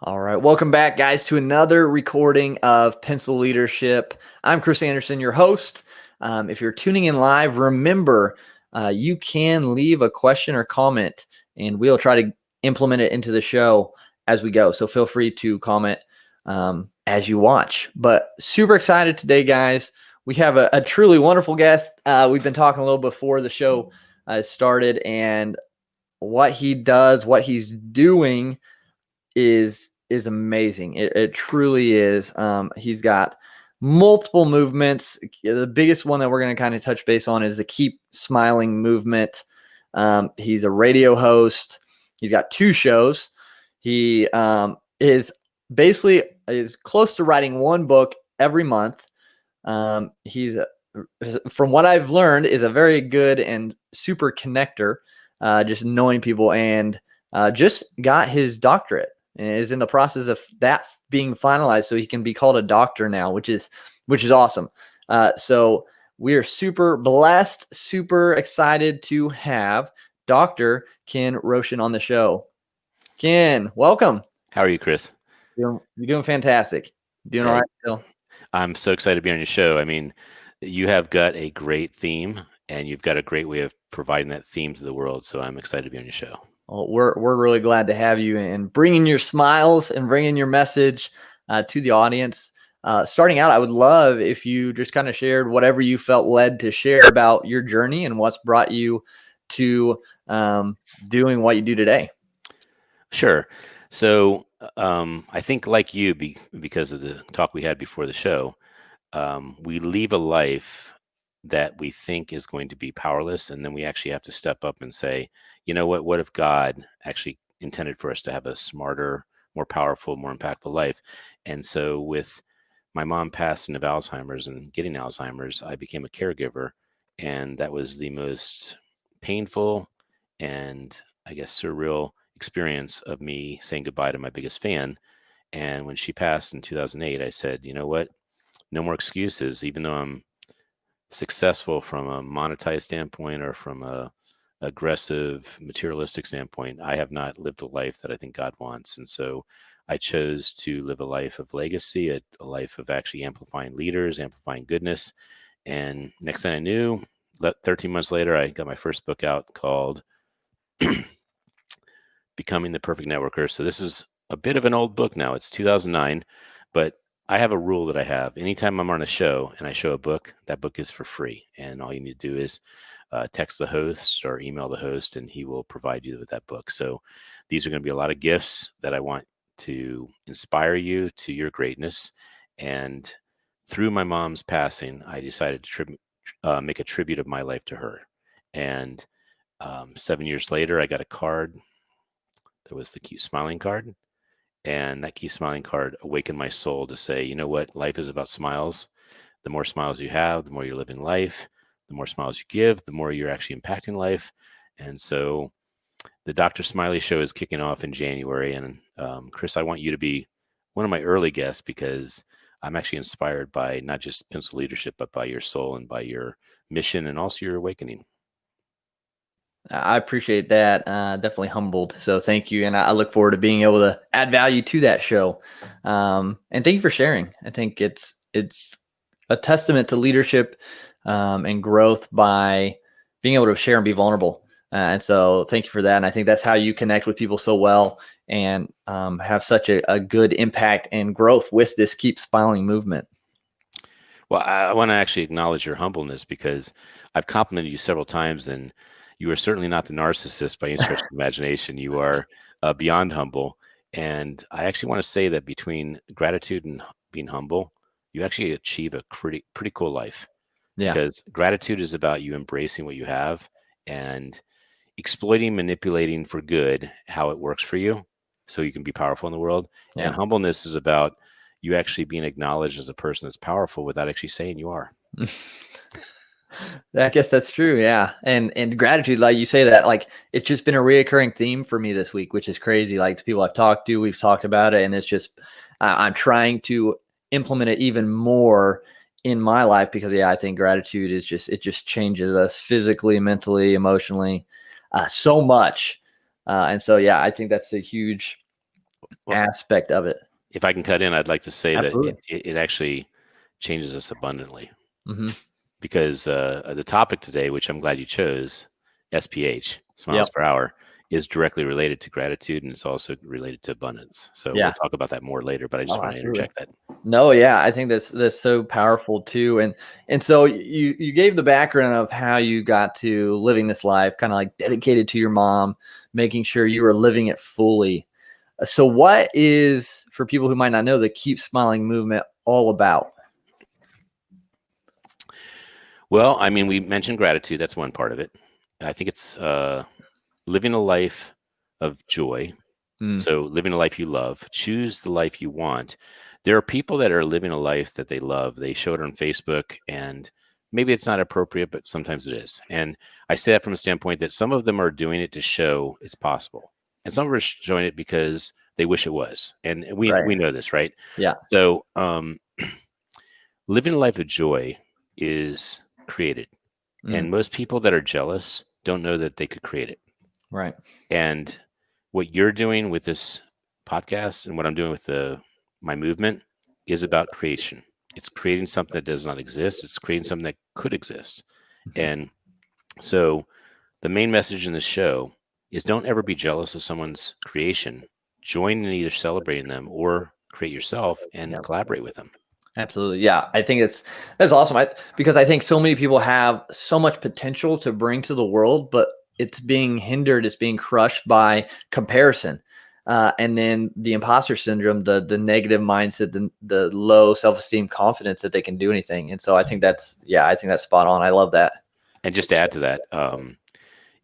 All right. Welcome back, guys, to another recording of Pencil Leadership. I'm Chris Anderson, your host. If you're tuning in live, remember you can leave a question or comment, and we'll try to implement it into the show as we go. So feel free to comment as you watch. But super excited today, guys. We have a truly wonderful guest. We've been talking a little before the show started, and what he does, what he's doing is amazing. It truly is. He's got multiple movements. The biggest one that we're going to kind of touch base on is the Keep Smiling movement. He's a radio host. He's got 2 shows. He is basically close to writing 1 book every month. He's from what I've learned, is a very good and super connector, just knowing people, and just got his doctorate and is in the process of that being finalized, so he can be called a doctor now, which is awesome. So we are super blessed, super excited to have Dr. Ken Rochon on the show. Ken, welcome. How are you, Chris? You're doing fantastic. Doing all right still? I'm so excited to be on your show. I mean, you have got a great theme, and you've got a great way of providing that theme to the world. So I'm excited to be on your show. Well, we're really glad to have you and bringing your smiles and bringing your message to the audience. Starting out, I would love if you just kind of shared whatever you felt led to share about your journey and what's brought you to doing what you do today. Sure. So I think, like you, because of the talk we had before the show, we leave a life that we think is going to be powerless, and then we actually have to step up and say, you know what if God actually intended for us to have a smarter, more powerful, more impactful life? And so with my mom passing of Alzheimer's and getting Alzheimer's, I became a caregiver, and that was the most painful and, I guess, surreal experience of me saying goodbye to my biggest fan. And when she passed in 2008, I said, you know what? No more excuses. Even though I'm successful from a monetized standpoint or from a aggressive materialistic standpoint, I have not lived a life that I think God wants. And so I chose to live a life of legacy, a life of actually amplifying leaders, amplifying goodness. And next thing I knew, 13 months later, I got my first book out called Becoming the Perfect Networker. So this is a bit of an old book now. It's 2009, but I have a rule that I have. Anytime I'm on a show and I show a book, that book is for free. And all you need to do is text the host or email the host, and he will provide you with that book. So these are going to be a lot of gifts that I want to inspire you to your greatness. And through my mom's passing, I decided to make a tribute of my life to her. And 7 years later, I got a card. That was the Keep Smiling card. And that Keep Smiling card awakened my soul to say, you know what? Life is about smiles. The more smiles you have, the more you're living life. The more smiles you give, the more you're actually impacting life. And so the Dr. Smiley Show is kicking off in January. And Chris, I want you to be one of my early guests, because I'm actually inspired by not just Pencil Leadership, but by your soul and by your mission and also your awakening. I appreciate that. Definitely humbled. So thank you. And I look forward to being able to add value to that show. And thank you for sharing. I think it's a testament to leadership and growth by being able to share and be vulnerable. And so thank you for that. And I think that's how you connect with people so well and have such a good impact and growth with this Keep Smiling movement. Well, I want to actually acknowledge your humbleness, because I've complimented you several times, and you are certainly not the narcissist by any stretch of the imagination. You are beyond humble. And I actually want to say that between gratitude and being humble, you actually achieve a pretty cool life. Yeah. Because gratitude is about you embracing what you have and exploiting, manipulating for good how it works for you, so you can be powerful in the world. Yeah. And humbleness is about you actually being acknowledged as a person that's powerful without actually saying you are. I guess that's true. Yeah. And gratitude, like you say that, like it's just been a reoccurring theme for me this week, which is crazy. Like the people I've talked to, we've talked about it, and it's just, I'm trying to implement it even more in my life, because I think gratitude is it just changes us physically, mentally, emotionally, so much. And so, I think that's a huge aspect of it. If I can cut in, I'd like to say Absolutely. that it actually changes us abundantly, Mm-hmm. because the topic today, which I'm glad you chose, SPH, Yep. smiles per hour, is directly related to gratitude, and it's also related to abundance. So Yeah. we'll talk about that more later, but I just want to Absolutely. interject that. No, yeah, I think that's so powerful too. And so you gave the background of how you got to living this life, kind of like dedicated to your mom, making sure you were living it fully. So what is, for people who might not know, the Keep Smiling movement all about? Well, I mean, we mentioned gratitude. That's one part of it. I think it's living a life of joy. Mm, So living a life you love, choose the life you want. There are people that are living a life that they love. They show it on Facebook, and maybe it's not appropriate, but sometimes it is. And I say that from a standpoint that some of them are doing it to show it's possible. And some are showing it because they wish it was. And we right. know this, right? Yeah. So living a life of joy is created. Mm, And most people that are jealous don't know that they could create it. right. And what you're doing with this podcast and what I'm doing with my movement is about creation. It's creating something that does not exist. It's creating something that could exist. Mhm. And so the main message in this show is don't ever be jealous of someone's creation. Join in either celebrating them or create yourself and Yep. collaborate with them. Absolutely. Yeah. I think that's awesome. Because I think so many people have so much potential to bring to the world, but it's being hindered, it's being crushed by comparison. And then the imposter syndrome, the negative mindset, the low self-esteem, confidence that they can do anything. And so I think that's spot on. I love that. And just to add to that,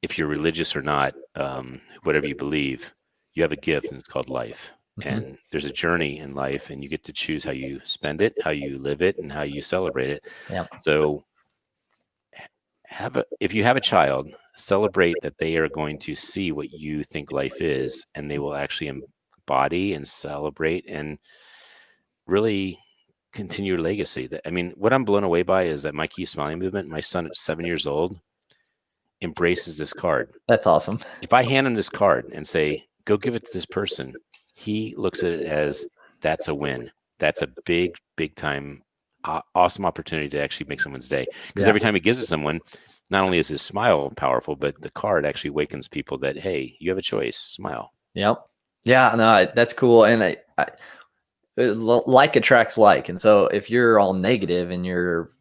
if you're religious or not, whatever you believe, you have a gift, and it's called life. Mhm. And there's a journey in life, and you get to choose how you spend it, how you live it, and how you celebrate it. Yeah. So if you have a child, celebrate that they are going to see what you think life is, and they will actually embody and celebrate and really continue your legacy. I mean, what I'm blown away by is that my Keep Smiling movement, my son at 7 years old, embraces this card. That's awesome. If I hand him this card and say, go give it to this person, he looks at it as that's a win. That's a big, big time, awesome opportunity to actually make someone's day. Because Yeah. every time he gives it to someone, not only is his smile powerful, but the card actually awakens people that, hey, you have a choice, smile. Yep. Yeah, no, that's cool. And like attracts like. And so if you're all negative and you're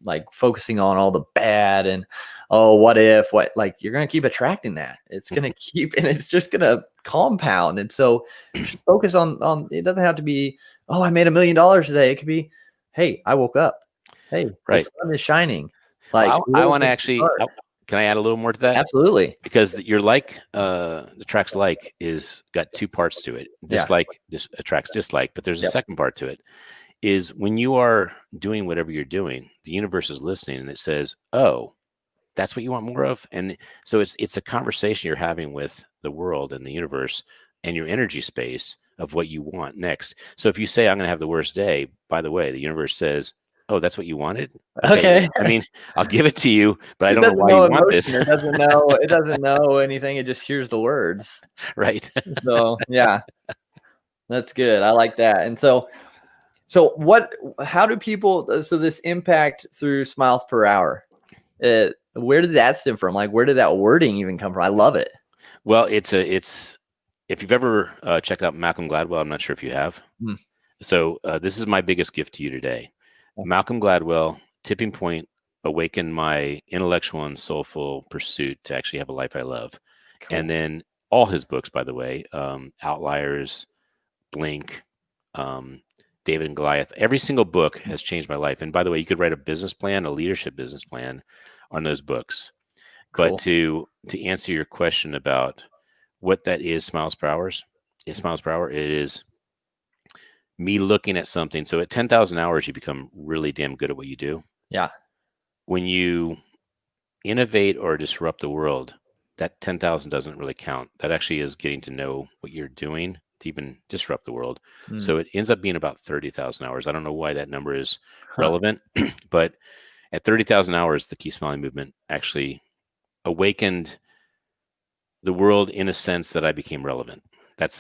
like focusing on all the bad and, oh, what if, like you're going to keep attracting that. It's going to keep, and it's just going to compound. And so just focus on, it doesn't have to be, oh, I made $1 million today. It could be, hey, I woke up. Hey, Right. the sun is shining. Like I want to actually, can I add a little more to that? Absolutely. Because your like, the tracks like is got two parts to it. Dislike attracts dislike, but there's a second part to it. Is when you are doing whatever you're doing, the universe is listening and it says, oh, that's what you want more of. And so it's a conversation you're having with the world and the universe and your energy space of what you want next. So if you say, I'm going to have the worst day, by the way, the universe says, oh, that's what you wanted? Okay. I mean, I'll give it to you, but I don't know why you want this. It doesn't know anything. It just hears the words. Right. So yeah, that's good. I like that. And so how do people, so this impact through smiles per hour, where did that stem from? Like, where did that wording even come from? I love it. Well, it's if you've ever checked out Malcolm Gladwell, I'm not sure if you have. So this is my biggest gift to you today. Malcolm Gladwell, Tipping Point, awakened my intellectual and soulful pursuit to actually have a life I love. Cool. And then all his books, by the way, Outliers, Blink, David and Goliath, every single book has changed my life. And by the way, you could write a business plan, a leadership business plan on those books. Cool. But to answer your question about what that is, smiles per hour, it is me looking at something. So at 10,000 hours, you become really damn good at what you do. Yeah. When you innovate or disrupt the world, that 10,000 doesn't really count. That actually is getting to know what you're doing to even disrupt the world. So it ends up being about 30,000 hours. I don't know why that number is relevant, but at 30,000 hours, the Keep Smiling movement actually awakened the world in a sense that I became relevant.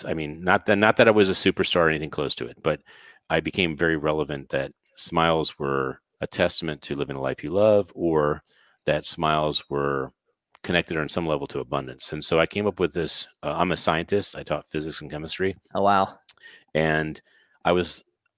I mean, not that I was a superstar or anything close to it, but I became very relevant that smiles were a testament to living a life you love, or that smiles were connected on some level to abundance. And so I came up with this. I'm a scientist. I taught physics and chemistry, Oh, wow. and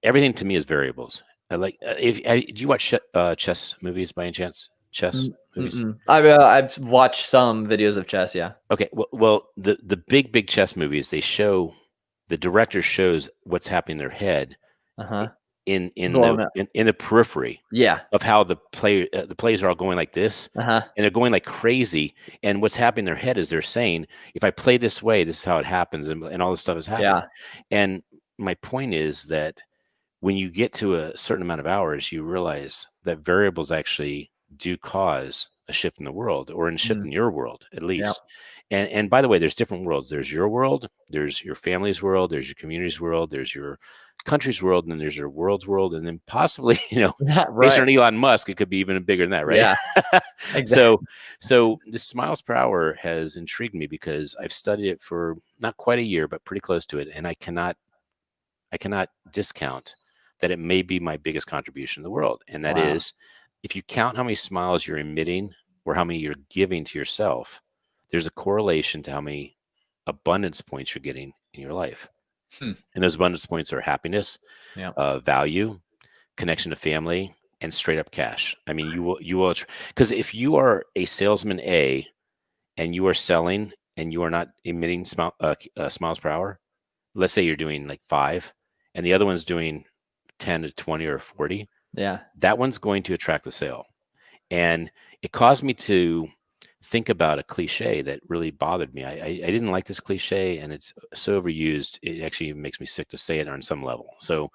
everything to me is variables. Do you watch chess movies by any chance? Chess movies? I've watched some videos of chess. Yeah. Okay. Well, the big chess movies, the director shows what's happening in their head Uh-huh. in Blown up. the periphery Yeah. of how the plays are all going like this, Uh-huh. and they're going like crazy. And what's happening in their head is they're saying, if I play this way, this is how it happens, and all this stuff is happening. Yeah. And my point is that when you get to a certain amount of hours, you realize that variables actually do cause a shift in the world, or a shift in your world, at least. And by the way, there's different worlds. There's your world, there's your family's world, there's your community's world, there's your country's world, and then there's your world's world, and then possibly, based on Elon Musk, it could be even bigger than that, right? Yeah. Exactly. So the smiles per hour has intrigued me because I've studied it for not quite a year, but pretty close to it, and I cannot discount that it may be my biggest contribution in the world. And that is, if you count how many smiles you're emitting or how many you're giving to yourself, there's a correlation to how many abundance points you're getting in your life. And those abundance points are happiness, value, connection to family, and straight up cash. I mean, you will, because if you are a salesman A and you are selling and you are not emitting smiles per hour, let's say you're doing like 5 and the other one's doing 10 to 20 or 40, that one's going to attract the sale. And it caused me to think about a cliche that really bothered me. I didn't like this cliche, and it's so overused, it actually makes me sick to say it on some level. So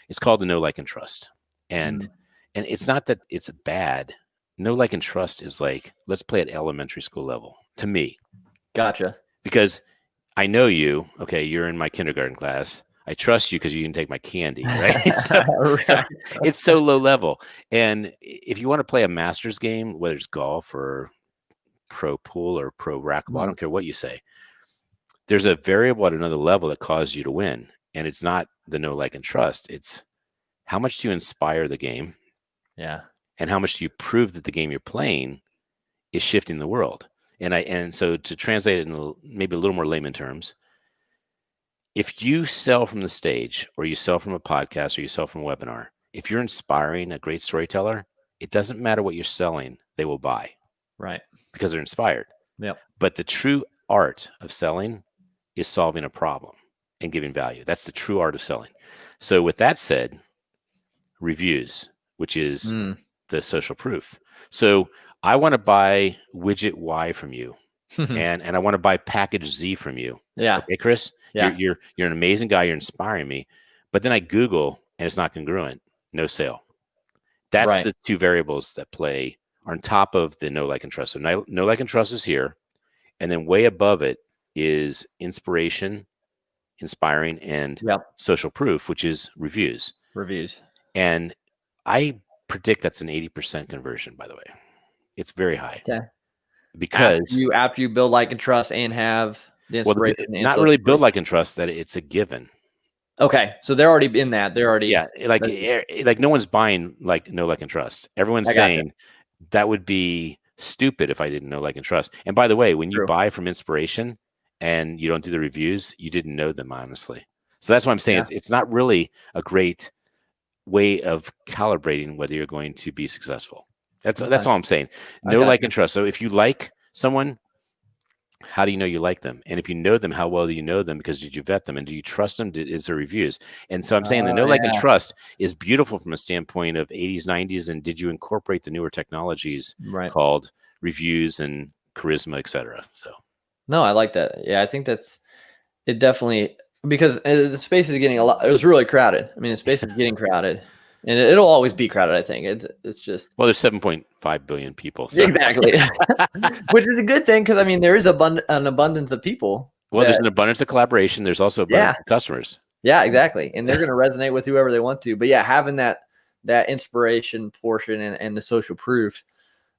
it's called the know, like, and trust. And it's not that it's bad. Know, like, and trust is like, let's play at elementary school level to me. Gotcha. Because I know you, okay, you're in my kindergarten class. I trust you because you can take my candy, right? So it's so low level. And if you want to play a master's game, whether it's golf or pro pool or pro racquetball, I don't care what you say, there's a variable at another level that causes you to win. And it's not the know, like, and trust. It's how much do you inspire the game? Yeah. And how much do you prove that the game you're playing is shifting the world? And so to translate it in maybe a little more layman terms, if you sell from the stage, or you sell from a podcast, or you sell from a webinar, if you're inspiring a great storyteller, it doesn't matter what you're selling, they will buy. Right. Because they're inspired. Yep. But the true art of selling is solving a problem and giving value. That's the true art of selling. So with that said, reviews, which is the social proof. So I want to buy widget Y from you. and I want to buy package Z from you. Yeah. Okay, Chris? Yeah. You're an amazing guy. You're inspiring me. But then I Google and it's not congruent. No sale. That's the two variables that play on top of the know, like, and trust. So know, like, and trust is here. And then way above it is inspiration, inspiring, and social proof, which is reviews. And I predict that's an 80% conversion, by the way. It's very high. Okay. Because after you build like and trust and have the inspiration, not really build like and trust, that it's a given. Okay, so they're already in that. They're already like no one's buying like know, like, and trust. Everyone's saying that would be stupid if I didn't know, like, and trust. And by the way, when you buy from inspiration and you don't do the reviews, you didn't know them, honestly. So that's why I'm saying it's not really a great way of calibrating whether you're going to be successful. That's all I'm saying. Know, like, and trust. So if you like someone, how do you know you like them? And if you know them, how well do you know them? Because did you vet them? And do you trust them? Is there reviews? And so I'm saying the know, like, and trust is beautiful from a standpoint of 80s, 90s. And did you incorporate the newer technologies called reviews and charisma, et cetera? So. No, I like that. Yeah, I think it definitely, because the space is getting it was really crowded. I mean, the space is getting crowded. And it'll always be crowded, I think. It's just... Well, there's 7.5 billion people. So. Exactly. Which is a good thing, because, I mean, there is an abundance of people. Well, there's an abundance of collaboration. There's also abundance of customers. Yeah, exactly. And they're going to resonate with whoever they want to. But, yeah, having that inspiration portion and the social proof,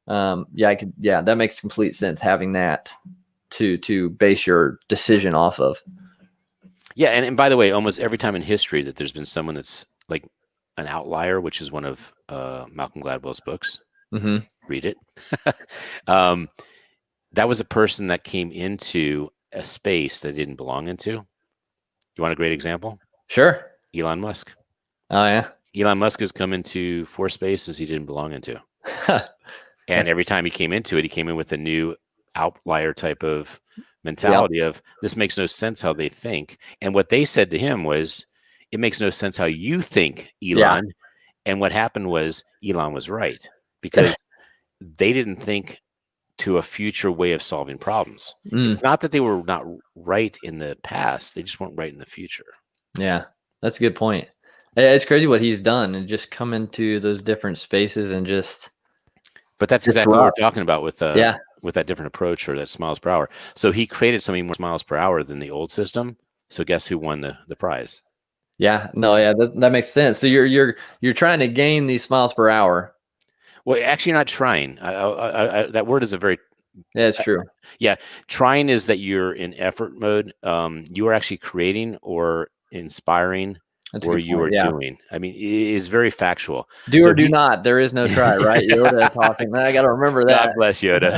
that makes complete sense, having that to base your decision off of. Yeah. And by the way, almost every time in history that there's been someone that's like an outlier, which is one of Malcolm Gladwell's books, Mm-hmm. read it. um, that was a person that came into a space that didn't belong into. You want a great example? Sure. Elon Musk. Oh yeah. Elon Musk has come into 4 spaces he didn't belong into. And every time he came into it, he came in with a new outlier type of mentality of this makes no sense how they think. And what they said to him was, it makes no sense how you think, Elon. Yeah. And what happened was Elon was right, because they didn't think to a future way of solving problems. It's not that they were not right in the past. They just weren't right in the future. Yeah, that's a good point. It's crazy what he's done and just come into those different spaces and just. But that's exactly what we're talking about with that different approach, or that smiles per hour. So he created so many more smiles per hour than the old system. So guess who won the prize? Yeah, no, yeah, that makes sense. So you're trying to gain these smiles per hour. Well, actually, you're not trying. That word is a very it's true. Yeah, trying is that you're in effort mode. You are actually creating or inspiring, or you are doing. I mean, it is very factual. Do or do not. There is no try, right? Yoda talking. I got to remember that. God bless Yoda.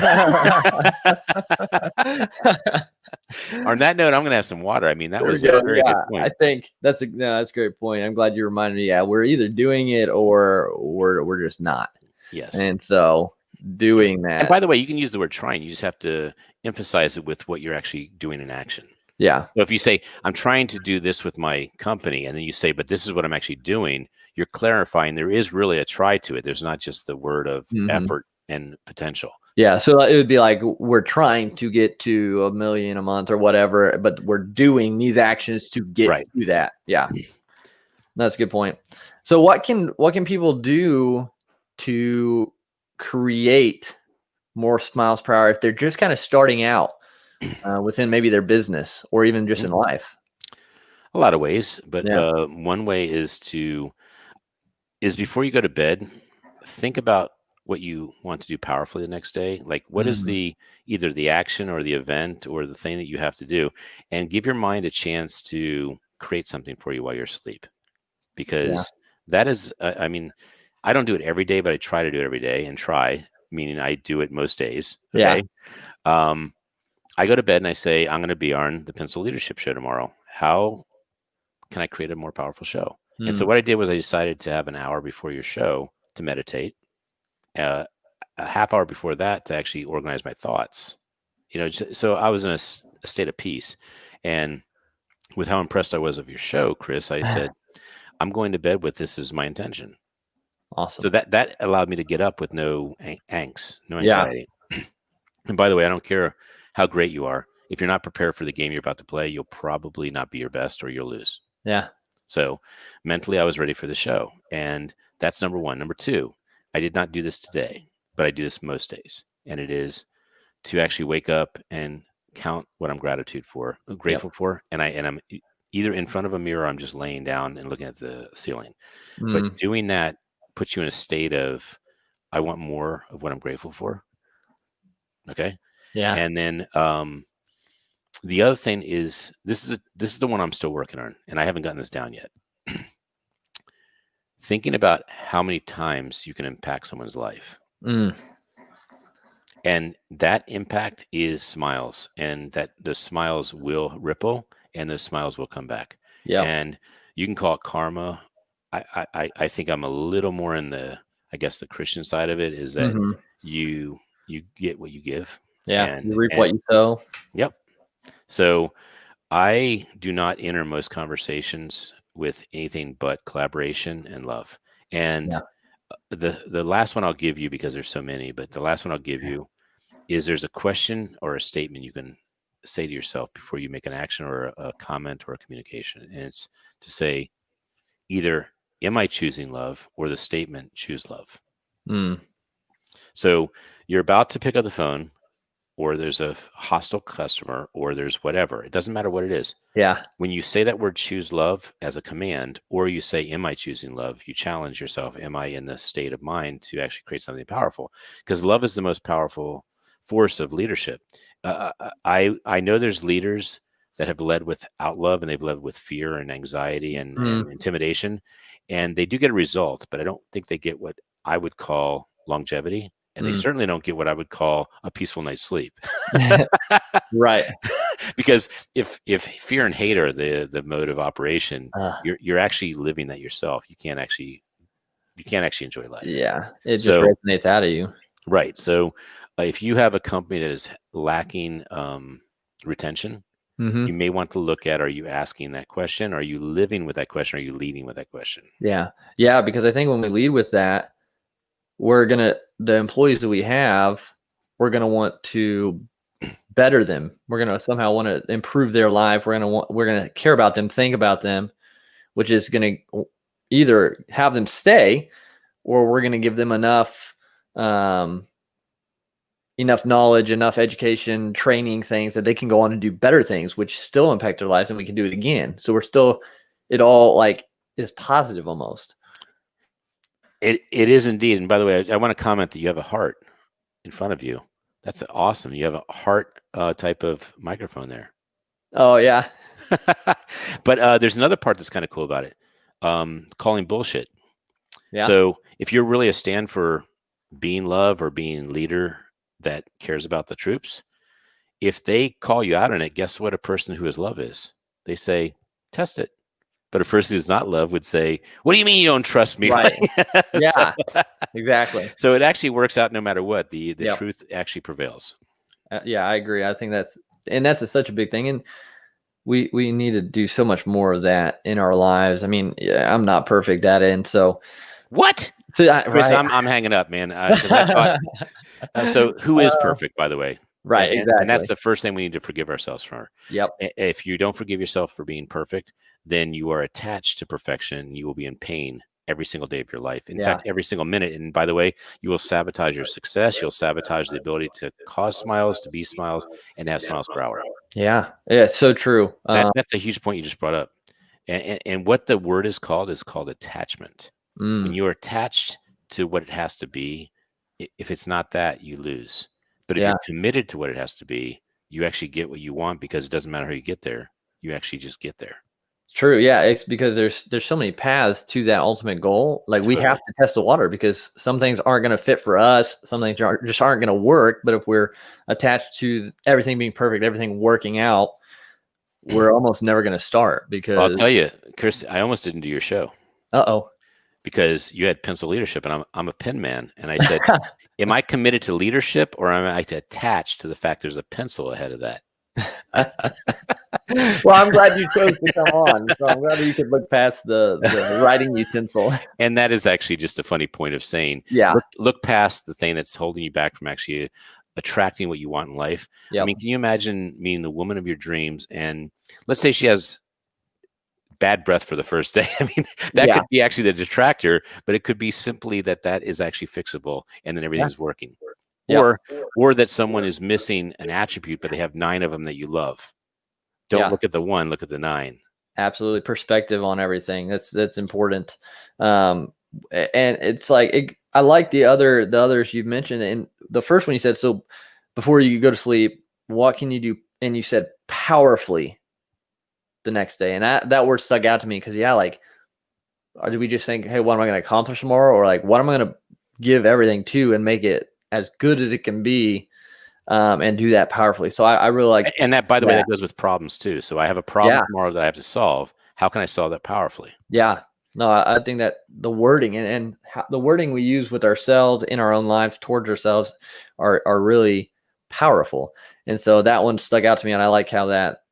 On that note, I'm going to have some water. I mean, that was a very good point. I think that's a great point. I'm glad you reminded me. Yeah, we're either doing it or we're just not. Yes. And so doing that. And by the way, you can use the word trying. You just have to emphasize it with what you're actually doing in action. Yeah. So if you say, I'm trying to do this with my company, and then you say, but this is what I'm actually doing, you're clarifying there is really a try to it. There's not just the word of effort and potential. Yeah. So it would be like, we're trying to get to $1 million a month or whatever, but we're doing these actions to get to that. Yeah. That's a good point. So what can people do to create more smiles per hour if they're just kind of starting out within maybe their business or even just in life? A lot of ways, but one way is before you go to bed, think about what you want to do powerfully the next day. Like, what is either the action or the event or the thing that you have to do, and give your mind a chance to create something for you while you're asleep. Because that is, I mean, I don't do it every day, but I try to do it every day, and meaning I do it most days. Okay. Yeah. I go to bed and I say, I'm going to be on the Pencil Leadership Show tomorrow. How can I create a more powerful show? And so what I did was I decided to have an hour before your show to meditate, a half hour before that to actually organize my thoughts. So I was in a state of peace. And with how impressed I was of your show, Chris, I said, I'm going to bed with this as my intention. Awesome. So that allowed me to get up with no angst, no anxiety. Yeah. And by the way, I don't care how great you are. If you're not prepared for the game you're about to play, you'll probably not be your best, or you'll lose. Yeah. So mentally, I was ready for the show. And that's number one. Number two, I did not do this today, but I do this most days. And it is to actually wake up and count what I'm grateful for. And I'm either in front of a mirror, or I'm just laying down and looking at the ceiling. But doing that puts you in a state of, I want more of what I'm grateful for. Okay. Yeah. And then the other thing is, this is the one I'm still working on, and I haven't gotten this down yet. Thinking about how many times you can impact someone's life. And that impact is smiles, and that the smiles will ripple, and those smiles will come back. Yeah. And you can call it karma. I think I'm a little more in the Christian side of it, is that you get what you give. Yeah. And you reap what you sow. Yep. So I do not enter most conversations with anything but collaboration and love. And the last one I'll give you, because there's so many, but the last one I'll give you is, there's a question or a statement you can say to yourself before you make an action or a comment or a communication. And it's to say, either, am I choosing love, or the statement, choose love. So you're about to pick up the phone, or there's a hostile customer, or there's whatever. It doesn't matter what it is. Yeah. When you say that word, choose love, as a command, or you say, am I choosing love? You challenge yourself. Am I in the state of mind to actually create something powerful? Because love is the most powerful force of leadership. I know there's leaders that have led without love, and they've led with fear and anxiety and intimidation, and they do get a result, but I don't think they get what I would call longevity, and they certainly don't get what I would call a peaceful night's sleep. Right. Because if fear and hate are the mode of operation, you're actually living that yourself. You can't actually enjoy life. Yeah, it just resonates out of you. Right. So if you have a company that is lacking retention, you may want to look at, are you asking that question? Are you living with that question? Are you leading with that question? Yeah. Yeah. Because I think when we lead with that, the employees that we have, we're going to want to better them. We're going to somehow want to improve their life. We're going to care about them, think about them, which is going to either have them stay, or we're going to give them enough knowledge, enough education, training, things that they can go on and do better things, which still impact their lives, and we can do it again. So it all like is positive almost. It is indeed. And by the way, I want to comment that you have a heart in front of you. That's awesome. You have a heart type of microphone there. Oh yeah. But there's another part that's kind of cool about it. Calling bullshit. Yeah. So if you're really a stand for being love or being leader that cares about the troops, if they call you out on it, guess what a person who is love is? They say, test it. But a person who's not love would say, what do you mean you don't trust me? Right. Yeah, exactly. So it actually works out no matter what. The truth actually prevails. Yeah, I agree. I think that's such a big thing. And we need to do so much more of that in our lives. I mean, I'm not perfect at it. And so what? So Chris, right. I'm hanging up, man. So who is perfect, by the way? Right. And, exactly. And that's the first thing we need to forgive ourselves for. Yep. If you don't forgive yourself for being perfect, then you are attached to perfection. You will be in pain every single day of your life. In fact, every single minute. And by the way, you will sabotage your success. You'll sabotage the ability to cause smiles, to be smiles, and have smiles per hour. Yeah. Yeah. So true. That's a huge point you just brought up. And what the word is called attachment. When you're attached to what it has to be, if it's not that, you lose. But if you're committed to what it has to be, you actually get what you want, because it doesn't matter how you get there. You actually just get there. True. Yeah. It's because there's so many paths to that ultimate goal. Like we have to test the water, because some things aren't going to fit for us. Some things just aren't going to work. But if we're attached to everything being perfect, everything working out, we're almost never going to start. Because I'll tell you, Chris, I almost didn't do your show. Because you had pencil leadership, and I'm a pen man. And I said, am I committed to leadership, or am I attached to the fact there's a pencil ahead of that? Well, I'm glad you chose to come on. So I'm glad that you could look past the writing utensil. And that is actually just a funny point of saying, look past the thing that's holding you back from actually attracting what you want in life. I mean, can you imagine meeting the woman of your dreams, and let's say she has bad breath for the first day? I mean, that could be actually the detractor, but it could be simply that is actually fixable, and then everything's working. Or that someone is missing an attribute, but they have 9 of them that you love. Don't look at the 1, look at the 9. Absolutely. Perspective on everything. That's important. And it's like, I like the others you've mentioned. And the first one you said, so before you go to sleep, what can you do? And you said powerfully the next day. And that word stuck out to me, because or did we just think, hey, what am I going to accomplish tomorrow? Or like, what am I going to give everything to and make it as good as it can be, and do that powerfully. So I really like. And that, by the way, that goes with problems too. So I have a problem tomorrow that I have to solve. How can I solve that powerfully? Yeah. No, I think that the wording and the wording we use with ourselves in our own lives towards ourselves are really powerful. And so that one stuck out to me, and I like how that.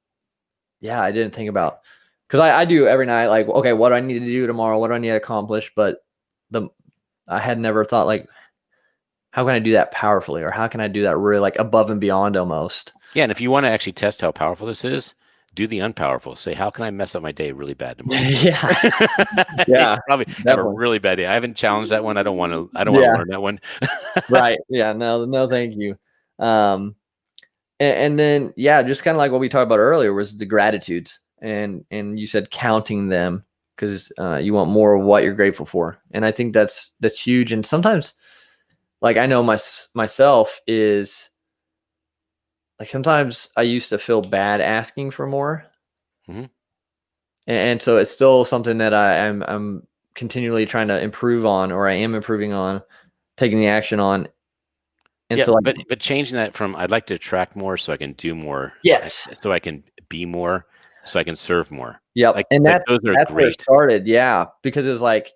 Yeah, I didn't think about, because I do every night, like, okay, what do I need to do tomorrow? What do I need to accomplish? But I had never thought, like, how can I do that powerfully, or how can I do that really like above and beyond almost? Yeah, and if you want to actually test how powerful this is, do the unpowerful. Say, how can I mess up my day really bad tomorrow? Probably have a really bad day. I haven't challenged that one. I don't want to learn that one. Right. Yeah. No, thank you. And then, just kind of like what we talked about earlier was the gratitudes, and you said counting them, because you want more of what you're grateful for. And I think that's huge. And sometimes, like, I know myself is like sometimes I used to feel bad asking for more. Mm-hmm. And so it's still something that I'm continually trying to improve on, or I am improving on, taking the action on. And Yeah, so like, but changing that from I'd like to attract more so I can do more, yes. so I can be more, so I can serve more. Yep. And Like those are that's where it great. started. Yeah. Because it was like,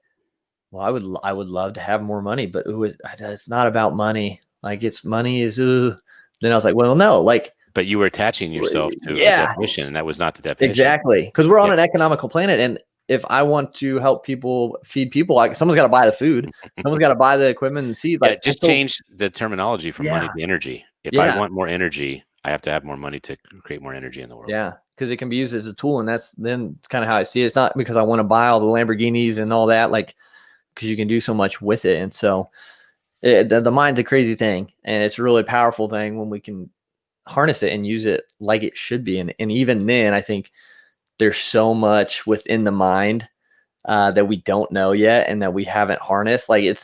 well, I would love to have more money, but it's not about money. Like money is, then I was like, well, no, like, But you were attaching yourself to a yeah, definition, and that was not the definition. exactly. Because we're on Yeah. an economical planet. And if I want to help people feed people, like someone's got to buy the food, someone's got to buy the equipment and seed. Yeah, Like, just change the terminology from money yeah, to energy. If I yeah, want more energy, I have to have more money to create more energy in the world. yeah. Because it can be used as a tool. And that's kind of how I see it. It's not because I want to buy all the Lamborghinis and all that, like, because you can do so much with it. And so the mind's a crazy thing. And it's a really powerful thing when we can harness it and use it like it should be. And even then, I think there's so much within the mind that we don't know yet and that we haven't harnessed. Like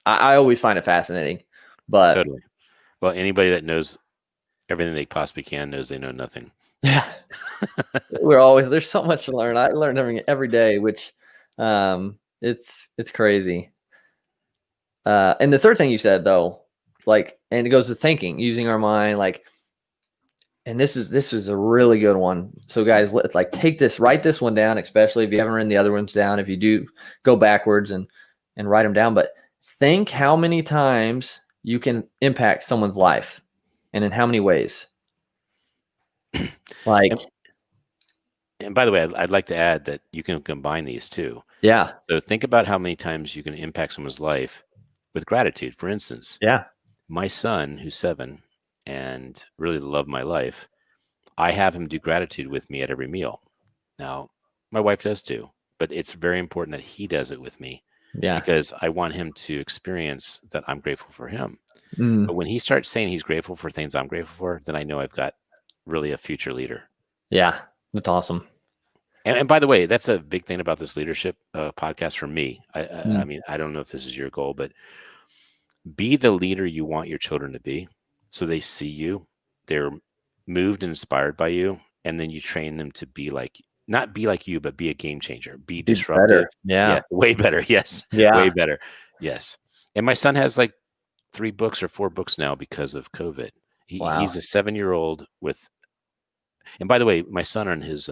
I always find it fascinating, but Totally. Well, anybody that knows everything they possibly can knows they know nothing. yeah, there's so much to learn. I learn every day, which it's crazy. And the third thing you said though, like, and it goes to thinking, using our mind, like, and this is a really good one. So guys, take this, write this one down, especially if you haven't written the other ones down. If you do, go backwards and write them down. But think how many times you can impact someone's life, and in how many ways. Like, and by the way, I'd like to add that you can combine these two. yeah, So think about how many times you can impact someone's life with gratitude. For instance, yeah, my son, who's 7 and really the love of my life, I have him do gratitude with me at every meal. Now, my wife does too, but it's very important that he does it with me yeah, because I want him to experience that I'm grateful for him. mm, But when he starts saying he's grateful for things I'm grateful for, then I know I've got really a future leader. yeah. That's awesome. And by the way, that's a big thing about this leadership podcast for me. I Mm, mean, I don't know if this is your goal, but be the leader you want your children to be, so they see you, they're moved and inspired by you, and then you train them to be like, not be like you, but be a game changer, be be disruptive. better. Yeah, Yeah, way better. Yes, way yeah. better. Yes. And my son has like 3 books or 4 books now because of COVID. He's Wow. a 7-year-old with, and by the way, my son on his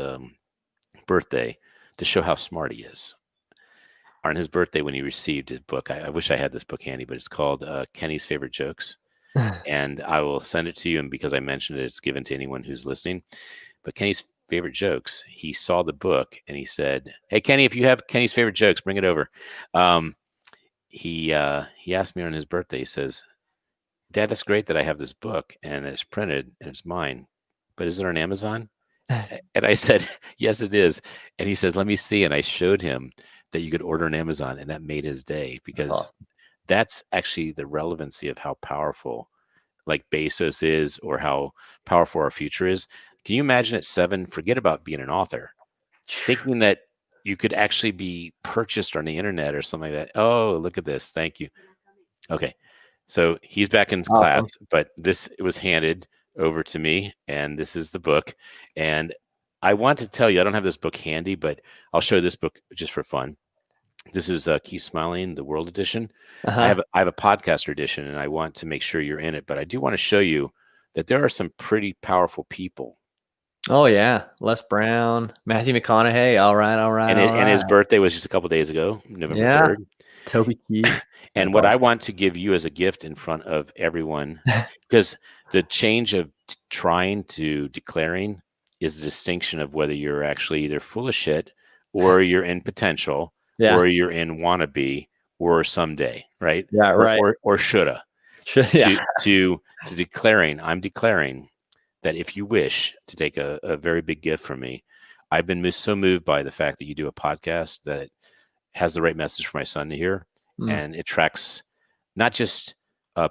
birthday, to show how smart he is, on his birthday when he received his book, I wish I had this book handy, but it's called Kenny's Favorite Jokes. And I will send it to you. And because I mentioned it, it's given to anyone who's listening. But Kenny's Favorite Jokes, he saw the book and he said, "Hey, Kenny, if you have Kenny's favorite jokes, bring it over." He asked me on his birthday, he says, "Dad, that's great that I have this book and it's printed and it's mine, but is it on Amazon?" And I said, "Yes, it is." And he says, "Let me see." And I showed him that you could order on Amazon, and that made his day, That's because awesome. that's actually the relevancy of how powerful like Bezos is, or how powerful our future is. Can you imagine at 7, forget about being an author, thinking that you could actually be purchased on the internet or something like that? Oh, look at this. Thank you. Okay. So he's back in class, Awesome. but it was handed over to me, and this is the book. And I want to tell you, I don't have this book handy, but I'll show this book just for fun. This is Keep Smiling, the World Edition. Uh-huh. I have a podcaster edition, and I want to make sure you're in it. But I do want to show you that there are some pretty powerful people. Oh yeah, Les Brown, Matthew McConaughey. All right, all right, all And his right. birthday was just a couple days ago, November Yeah, 3rd. Toby Keith. And That's what I awesome. want to give you as a gift in front of everyone, because the change of trying to declaring is the distinction of whether you're actually either full of shit, or you're in potential, Yeah, or you're in wannabe, or someday, right? yeah, right. Or shoulda. Yeah, To declaring, I'm declaring that if you wish to take a very big gift from me, I've been so moved by the fact that you do a podcast that it has the right message for my son to hear, mm, and it tracks not just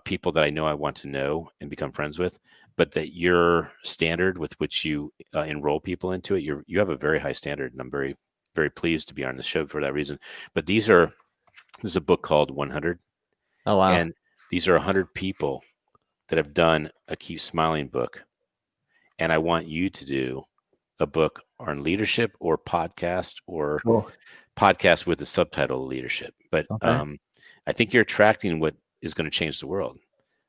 people that I know I want to know and become friends with, but that your standard with which you enroll people into it, you have a very high standard, and I'm very, very pleased to be on the show for that reason. But this is a book called 100, oh wow. and these are 100 people that have done a Keep Smiling book, and I want you to do a book on leadership or podcast Cool. with the subtitle leadership. But Okay. I think you're attracting what is going to change the world,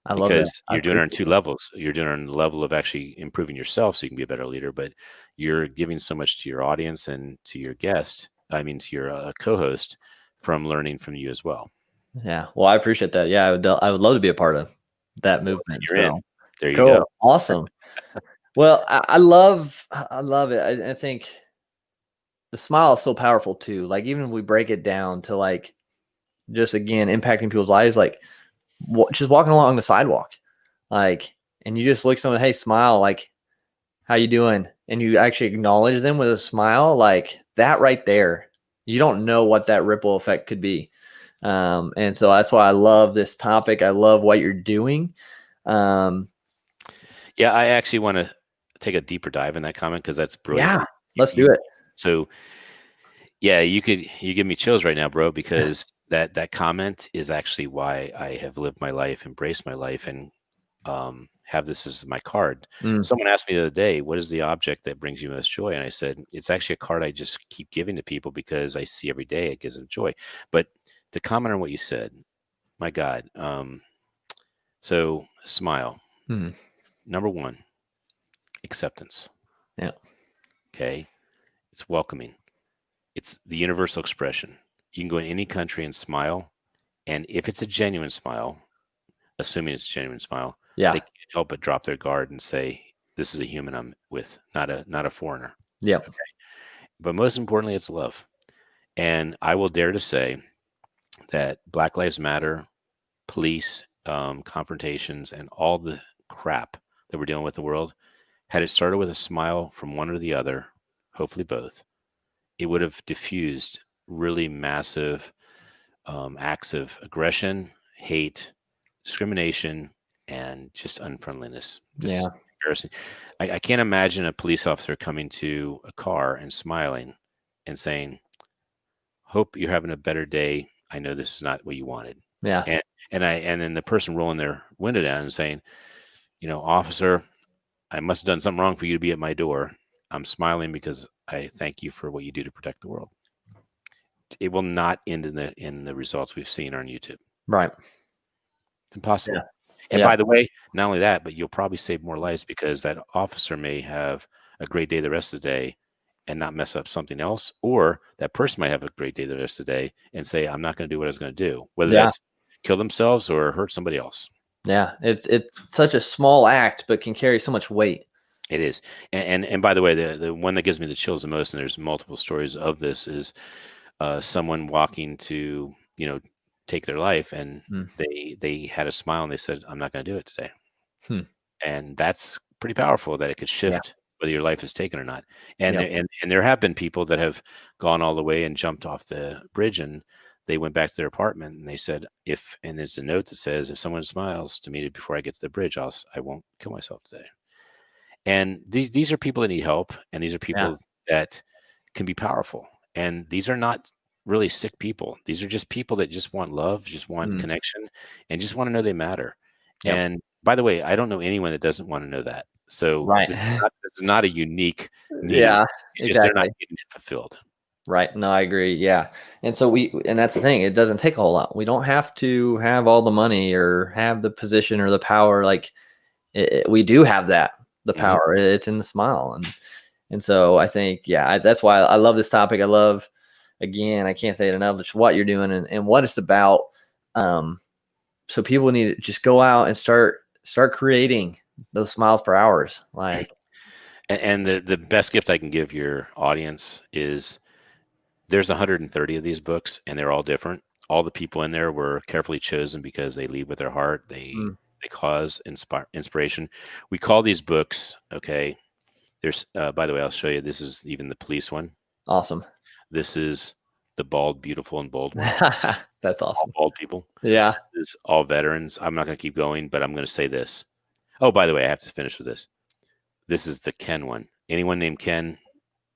I love that. because I you're doing it on appreciate two levels. You're doing it on the level of actually improving yourself so you can be a better leader, but you're giving so much to your audience and to your guest, to your co-host, from learning from you as well. it. Yeah. Well, I appreciate that. Yeah, I would love to be a part of that movement. You're in. So There you cool. go. Awesome. Well, I love it. I think the smile is so powerful too. Like, even if we break it down to like just again impacting people's lives, like just walking along the sidewalk, like, and you just look at someone, hey, smile, like, how you doing? And you actually acknowledge them with a smile, like that right there. You don't know what that ripple effect could be. And so that's why I love this topic. I love what you're doing. Yeah, I actually want to take a deeper dive in that comment, because that's brilliant. Yeah, let's do it. So yeah, you give me chills right now, bro, because that comment is actually why I have lived my life, embraced my life, and have this as my card. Someone asked me the other day, what is the object that brings you most joy? And I said, it's actually a card I just keep giving to people because I see every day it gives them joy. But to comment on what you said, my God. So smile. Number one, acceptance. Yeah. Okay. It's welcoming. It's the universal expression. You can go in any country and smile. And if it's a genuine smile, assuming it's a genuine smile, Yeah. they can't help but drop their guard and say, this is a human I'm with, not a foreigner. Yeah. Okay. But most importantly, it's love. And I will dare to say that Black Lives Matter, police, confrontations, and all the crap that we're dealing with in the world, had it started with a smile from one or the other, hopefully both, it would have diffused really massive acts of aggression, hate, discrimination, and just unfriendliness. Just embarrassing. I can't imagine a police officer coming to a car and smiling and saying, hope you're having a better day. I know this is not what you wanted. Yeah. And then the person rolling their window down and saying, officer, I must have done something wrong for you to be at my door. I'm smiling because I thank you for what you do to protect the world. It will not end in the results we've seen on YouTube. Right. It's impossible. Yeah. And by the way, not only that, but you'll probably save more lives, because that officer may have a great day the rest of the day and not mess up something else, or that person might have a great day the rest of the day and say, I'm not going to do what I was going to do, whether that's kill themselves or hurt somebody else. Yeah. It's such a small act, but can carry so much weight. It is. And by the way, the one that gives me the chills the most, and there's multiple stories of this, is someone walking to, take their life, and they had a smile and they said, I'm not going to do it today. And that's pretty powerful, that it could shift whether your life is taken or not. And there have been people that have gone all the way and jumped off the bridge, and they went back to their apartment and they said, and there's a note that says, if someone smiles to me before I get to the bridge, I won't kill myself today. And these are people that need help, and these are people that can be powerful. And these are not really sick people. These are just people that just want love, just want connection, and just want to know they matter. And by the way, I don't know anyone that doesn't want to know that. So this is not a unique need. Yeah, it's just they're not getting it fulfilled. Right. No, I agree. Yeah. And so and that's the thing. It doesn't take a whole lot. We don't have to have all the money or have the position or the power. Like we do have that, the power. It's in the smile. And so I think, that's why I love this topic. I love, again, I can't say it enough, just what you're doing and what it's about. So people need to just go out and start creating those smiles per hours. Like, and the best gift I can give your audience is, there's 130 of these books, and they're all different. All the people in there were carefully chosen because they lead with their heart. They cause inspiration. We call these books, okay. There's, by the way, I'll show you. This is even the police one. Awesome. This is the bald, beautiful, and bold one. That's awesome. All bald people. Yeah. This is all veterans. I'm not going to keep going, but I'm going to say this. Oh, by the way, I have to finish with this. This is the Ken one. Anyone named Ken,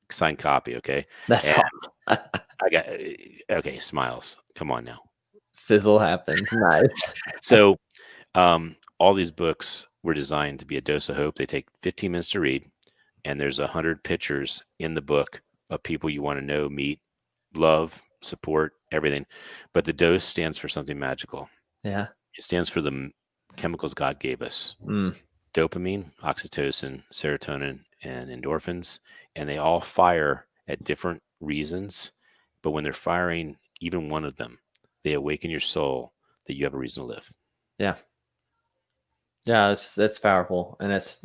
signed copy, okay? That's awesome. I got, okay, smiles. Come on now. Sizzle happens. Nice. So all these books were designed to be a dose of hope. They take 15 minutes to read, and there's 100 pictures in the book of people you want to know, meet, love, support, everything. But the dose stands for something magical. Yeah. It stands for the chemicals God gave us. Mm. Dopamine, oxytocin, serotonin, and endorphins, and they all fire at different reasons. But when they're firing, even one of them, they awaken your soul that you have a reason to live. Yeah. Yeah, that's powerful, and that's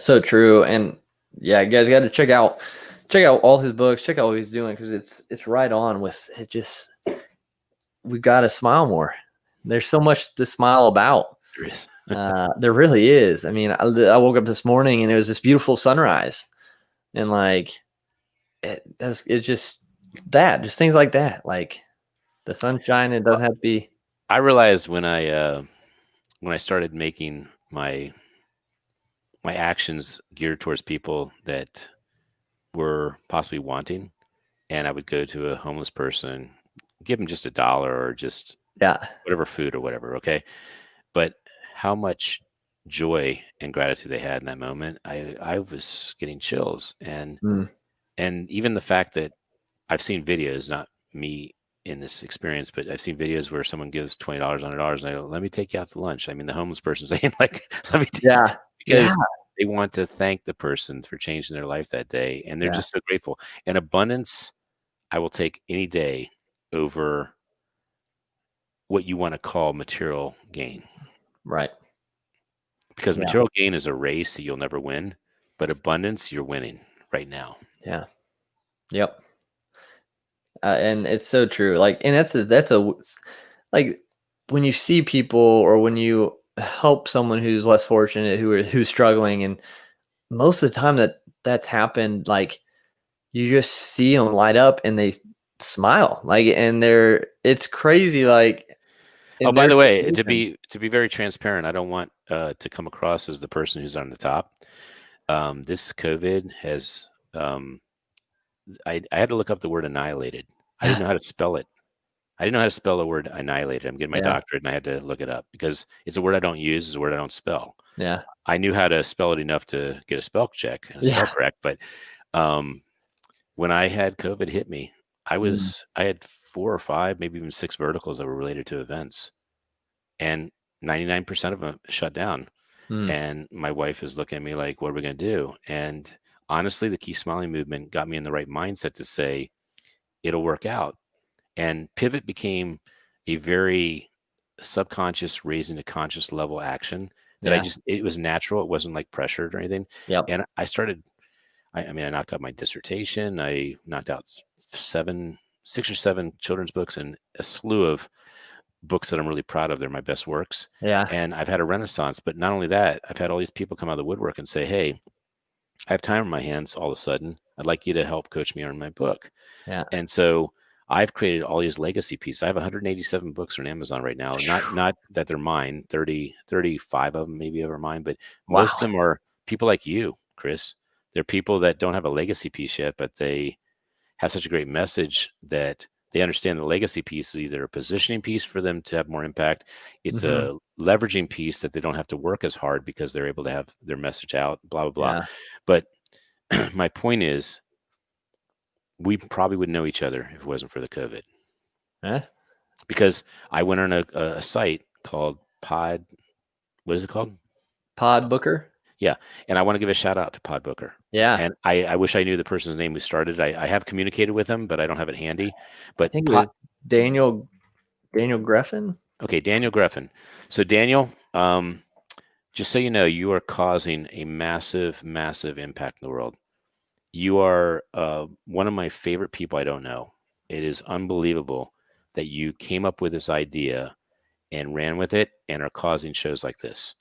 so true. And yeah, you guys got to check out all his books, check out what he's doing, because it's right on with it. Just we've got to smile more. There's so much to smile about. There is. There really is. I mean, I woke up this morning and it was this beautiful sunrise, and like it's just things like that, like the sunshine. It doesn't have to be. I realized when I started making my actions geared towards people that were possibly wanting, and I would go to a homeless person, give them just $1 or just whatever food or whatever. Okay. But how much joy and gratitude they had in that moment, I was getting chills. And even the fact that I've seen videos, not me in this experience, but I've seen videos where someone gives $20, $100, and I go, let me take you out to lunch. I mean, the homeless person saying like, let me take you, because they want to thank the person for changing their life that day. And they're just so grateful. And abundance, I will take any day over what you want to call material gain. Right. Because material gain is a race that you'll never win, but abundance, you're winning right now. Yeah. Yep. And it's so true. Like, and that's a like when you see people, or when you help someone who's less fortunate, who's struggling, and most of the time that's happened, like you just see them light up and they smile, like, and it's crazy. Like, oh, by the way, to be very transparent, I don't want to come across as the person who's on the top. This COVID has, I had to look up the word annihilated. I didn't know how to spell it. I didn't know how to spell the word annihilated. I'm getting my doctorate, and I had to look it up because it's a word I don't use. It's a word I don't spell. Yeah. I knew how to spell it enough to get a spell check and spell correct. But when I had COVID hit me, I had 4 or 5, maybe even 6 verticals that were related to events, and 99% of them shut down. And my wife is looking at me like, what are we going to do? And honestly, the Keep Smiling movement got me in the right mindset to say, it'll work out. And pivot became a very subconscious, raising to conscious level action that it was natural. It wasn't like pressured or anything. And I started, I knocked out my dissertation. I knocked out 6 or 7 children's books and a slew of books that I'm really proud of. They're my best works. And I've had a renaissance, but not only that, I've had all these people come out of the woodwork and say, hey, I have time on my hands all of a sudden. I'd like you to help coach me on my book. And so I've created all these legacy pieces. I have 187 books on Amazon right now. Not that they're mine, 35 of them maybe are mine, but most of them are people like you, Chris. They're people that don't have a legacy piece yet, but they have such a great message that they understand the legacy piece is either a positioning piece for them to have more impact. It's a leveraging piece that they don't have to work as hard because they're able to have their message out, blah, blah, blah. But my point is, we probably wouldn't know each other if it wasn't for the COVID. Because I went on a site called what is it called? Pod Booker. Yeah. And I want to give a shout out to Pod Booker. And I wish I knew the person's name who started. I have communicated with him, but I don't have it handy. But I think it was Daniel Greffin. Okay, Daniel Greffin. So Daniel, just so you know, you are causing a massive, massive impact in the world. You are one of my favorite people I don't know. It is unbelievable that you came up with this idea and ran with it and are causing shows like this.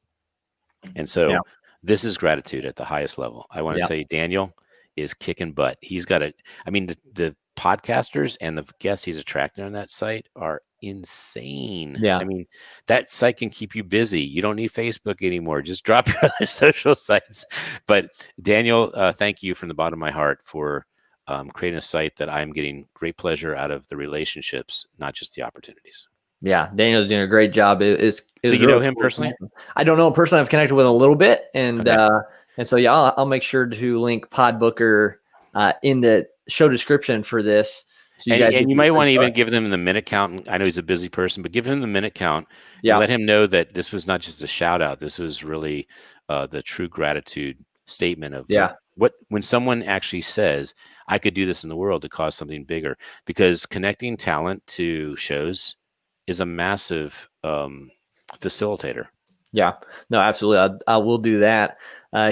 And so this is gratitude at the highest level. I want to say Daniel is kicking butt. He's got the podcasters and the guests he's attracting on that site are insane. I mean, that site can keep you busy. You don't need Facebook anymore. Just drop your other social sites. But Daniel, thank you from the bottom of my heart for creating a site that I'm getting great pleasure out of the relationships, not just the opportunities. Yeah, Daniel's doing a great job. So Is you know really him cool to personally? connect with. I don't know him personally. I've connected with him a little bit, Okay. And so yeah, I'll make sure to link Podbooker in the show description for this, so you guys And get you the might free want to even start. give them the minute count. I know he's a busy person, but give him the minute count and Yeah, let him know that this was not just a shout out. This was really the true gratitude statement of yeah, what when someone actually says, I could do this in the world to cause something bigger, because connecting talent to shows is a massive facilitator. yeah. No, absolutely. I will do that.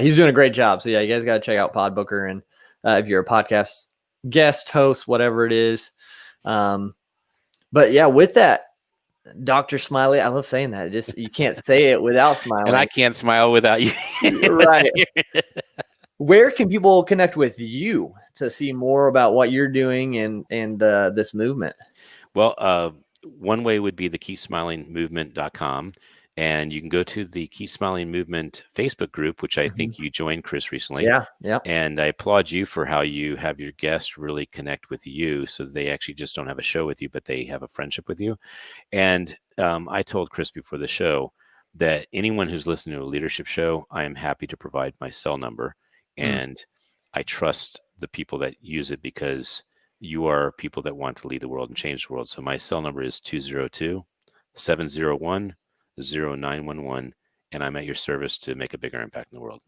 He's doing a great job. So yeah, you guys got to check out Podbooker, and if you're a podcast guest, host, whatever it is. But yeah, with that, Dr. Smiley, I love saying that. Just you can't say it without And I smiling. can't smile without you. Right. Where can people connect with you to see more about what you're doing and this movement? Well, one way would be the keepsmilingmovement.com. And you can go to the Keep Smiling Movement Facebook group, which I think you joined, Chris, recently. Yeah, yeah. And I applaud you for how you have your guests really connect with you, so they actually just don't have a show with you, but they have a friendship with you. And I told Chris before the show that anyone who's listening to a leadership show, I am happy to provide my cell number. Mm, And I trust the people that use it, because you are people that want to lead the world and change the world. So my cell number is 202-701-0911. And I'm at your service to make a bigger impact in the world.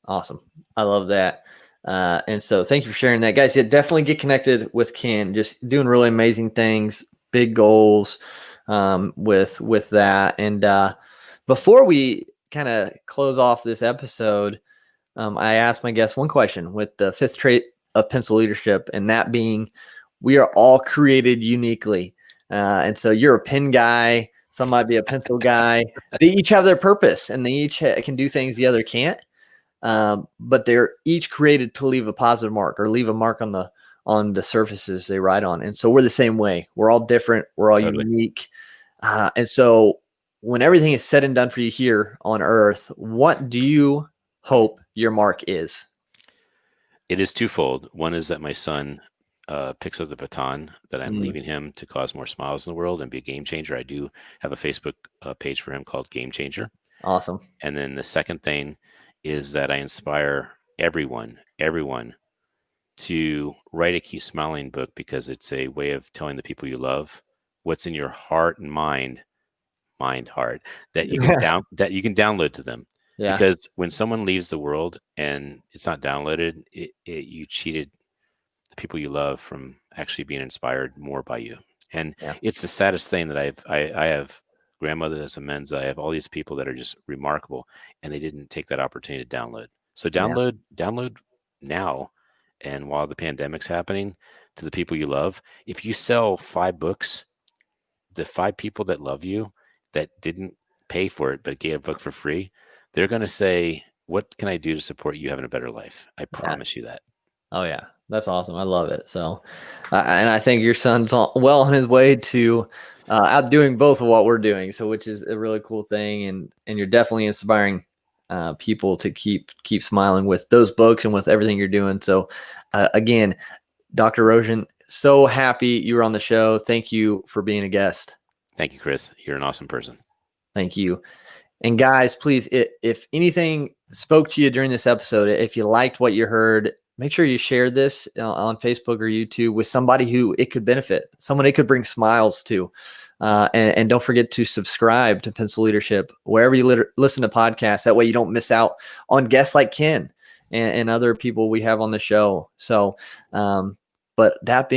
awesome. I love that. And so thank you for sharing that, guys. Yeah, definitely get connected with Ken. Just doing really amazing things, big goals with that. And before we kind of close off this episode, I asked my guests one question with the fifth trait of pencil leadership, and that being, we are all created uniquely. And so you're a pen guy, some might be a pencil guy. They each have their purpose, and they each can do things the other can't. But they're each created to leave a positive mark, or leave a mark on the surfaces they write on. And so we're the same way. We're all different. We're all Totally. unique. And so when everything is said and done for you here on Earth, what do you hope your mark is? It is twofold. One is that my son picks up the baton that I'm Mm, leaving him to cause more smiles in the world and be a game changer. I do have a Facebook page for him called Game Changer. awesome. And then the second thing is that I inspire everyone to write a Keep Smiling book, because it's a way of telling the people you love what's in your heart and heart, that you can download to them. Yeah, Because when someone leaves the world and it's not downloaded, you cheated the people you love from actually being inspired more by you. And yeah, it's the saddest thing that I have grandmother as a Mensa. I have all these people that are just remarkable, and they didn't take that opportunity to download. So yeah, download now, and while the pandemic's happening, to the people you love. If you sell 5 books, the 5 people that love you that didn't pay for it but gave a book for free, they're going to say, what can I do to support you having a better life? I yeah. promise you that. Oh yeah, that's awesome. I love it. So, and I think your son's well on his way to outdoing both of what we're doing. So, which is a really cool thing, and you're definitely inspiring people to keep smiling with those books and with everything you're doing. So, again, Dr. Rochon, so happy you were on the show. Thank you for being a guest. Thank you, Chris. You're an awesome person. Thank you. And guys, please, if anything spoke to you during this episode, if you liked what you heard, make sure you share this on Facebook or YouTube with somebody who it could benefit, someone it could bring smiles to. And don't forget to subscribe to Pencil Leadership wherever you listen to podcasts. That way you don't miss out on guests like Ken and other people we have on the show. So, but that being